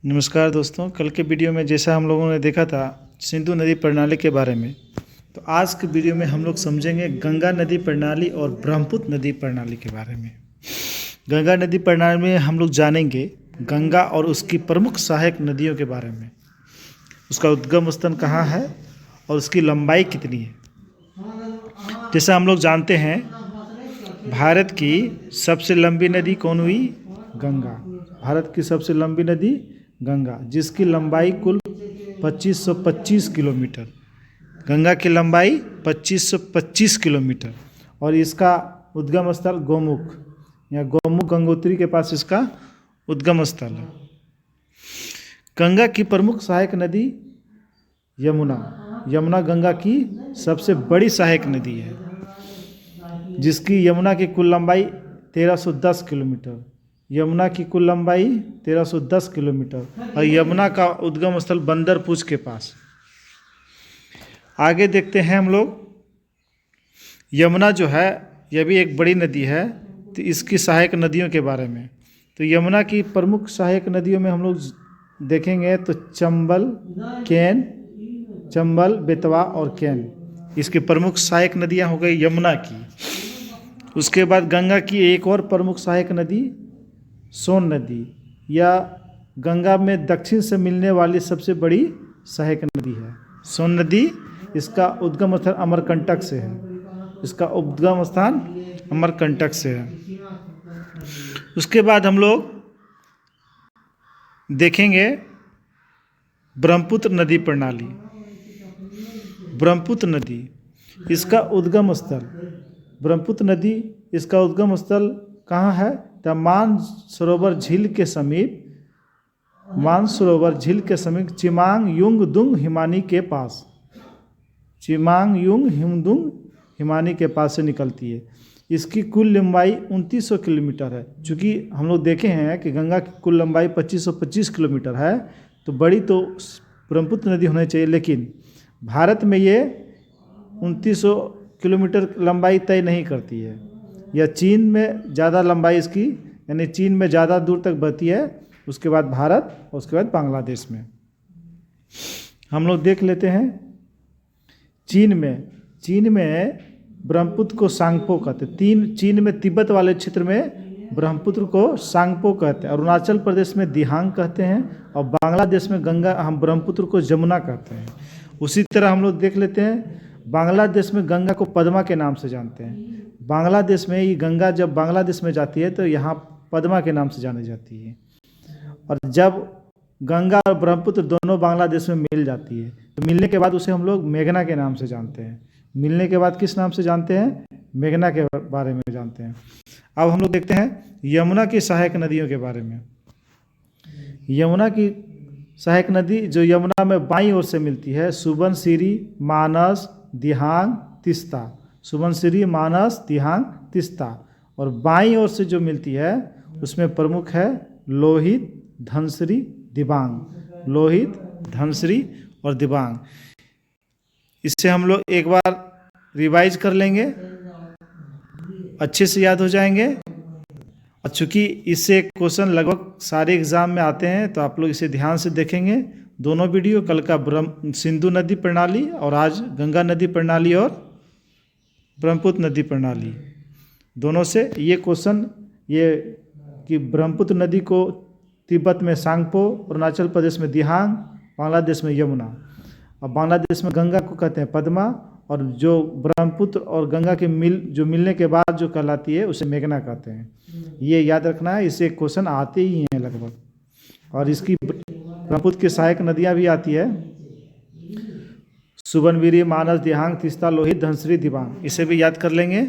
नमस्कार दोस्तों, कल के वीडियो में जैसा हम लोगों ने देखा था सिंधु नदी प्रणाली के बारे में, तो आज के वीडियो में हम लोग समझेंगे गंगा नदी प्रणाली और ब्रह्मपुत्र नदी प्रणाली के बारे में। गंगा नदी प्रणाली में हम लोग जानेंगे गंगा और उसकी प्रमुख सहायक नदियों के बारे में, उसका उद्गम स्थल कहाँ है और उसकी लंबाई कितनी है। जैसा हम लोग जानते हैं भारत की सबसे लंबी नदी कौन हुई? गंगा। भारत की सबसे लंबी नदी गंगा, जिसकी लंबाई कुल 2525 किलोमीटर। गंगा की लंबाई 2525 किलोमीटर और इसका उद्गम स्थल गोमुख या गोमुख गंगोत्री के पास इसका उद्गम स्थल है। गंगा की प्रमुख सहायक नदी यमुना। यमुना गंगा की सबसे बड़ी सहायक नदी है, जिसकी यमुना की कुल लंबाई 1310 किलोमीटर। यमुना की कुल लंबाई 1310 किलोमीटर और यमुना का उद्गम स्थल बंदरपूछ के पास। आगे देखते हैं हम लोग, यमुना जो है यह भी एक बड़ी नदी है, तो इसकी सहायक नदियों के बारे में। तो यमुना की प्रमुख सहायक नदियों में हम लोग देखेंगे तो चंबल, केन, चंबल, बेतवा और केन, इसकी प्रमुख सहायक नदियां हो गई यमुना की। उसके बाद गंगा की एक और प्रमुख सहायक नदी सोन नदी, या गंगा में दक्षिण से मिलने वाली सबसे बड़ी सहायक नदी है सोन नदी। इसका उद्गम स्थान अमरकंटक से है। इसका उद्गम स्थान अमरकंटक से है। उसके बाद हम लोग देखेंगे ब्रह्मपुत्र नदी प्रणाली। ब्रह्मपुत्र नदी, इसका उद्गम स्थल ब्रह्मपुत्र नदी, इसका उद्गम स्थल कहाँ है? मानसरोवर झील के समीप, मानसरोवर झील के समीप चिमांग युंगदुंग हिमानी के पास। चिमांग युंग हिमदुंग हिमानी के पास से निकलती है। इसकी कुल लंबाई 2900 किलोमीटर है। चूँकि हम लोग देखे हैं कि गंगा की कुल लंबाई 2525 किलोमीटर है, तो बड़ी तो ब्रह्मपुत्र नदी होनी चाहिए, लेकिन भारत में ये 2900 किलोमीटर लंबाई तय नहीं करती है। यह चीन में ज़्यादा लंबाई इसकी, यानी चीन में ज़्यादा दूर तक बहती है, उसके बाद भारत और उसके बाद बांग्लादेश में। हम लोग देख लेते हैं चीन में ब्रह्मपुत्र को सांगपो कहते हैं। चीन में तिब्बत वाले क्षेत्र में ब्रह्मपुत्र को सांगपो कहते हैं। अरुणाचल प्रदेश में दिहांग कहते हैं और बांग्लादेश में गंगा, हम ब्रह्मपुत्र को जमुना कहते हैं। उसी तरह हम लोग देख लेते हैं बांग्लादेश में गंगा को पद्मा के नाम से जानते हैं। बांग्लादेश में ये गंगा जब बांग्लादेश में जाती है तो यहाँ पद्मा के नाम से जानी जाती है, और जब गंगा और ब्रह्मपुत्र दोनों बांग्लादेश में मिल जाती है तो मिलने के बाद उसे हम लोग मेघना के नाम से जानते हैं। मिलने के बाद किस नाम से जानते हैं? मेघना के बारे में जानते हैं। अब हम लोग देखते हैं यमुना की सहायक नदियों के बारे में। यमुना की सहायक नदी जो यमुना में बाईं ओर से मिलती है, सुबनसिरी, मानस, दिहांग, तिस्ता। सुबनसिरी, मानस, दिहांग, तिस्ता। और बाईं ओर से जो मिलती है उसमें प्रमुख है लोहित, धनसिरी, दिबांग। लोहित, धनसिरी और दिबांग। इससे हम लोग एक बार रिवाइज कर लेंगे, अच्छे से याद हो जाएंगे। और चूँकि इससे क्वेश्चन लगभग सारे एग्जाम में आते हैं, तो आप लोग इसे ध्यान से देखेंगे। दोनों वीडियो, कल का सिंधु नदी प्रणाली और आज गंगा नदी प्रणाली और ब्रह्मपुत्र नदी प्रणाली, दोनों से ये क्वेश्चन, ये कि ब्रह्मपुत्र नदी को तिब्बत में सांगपो, अरुणाचल प्रदेश में दिहांग, बांग्लादेश में यमुना, और बांग्लादेश में गंगा को कहते हैं पद्मा, और जो ब्रह्मपुत्र और गंगा के मिलने के बाद जो कहलाती है उसे मेघना कहते हैं। ये याद रखना है, इससे क्वेश्चन आते ही हैं लगभग। और इसकी ब्रह्मपुत्र की सहायक नदियाँ भी आती है, सुबनसिरी, मानस, दिहांग, तिस्ता, लोहित, धनसिरी, दिबांग। इसे भी याद कर लेंगे।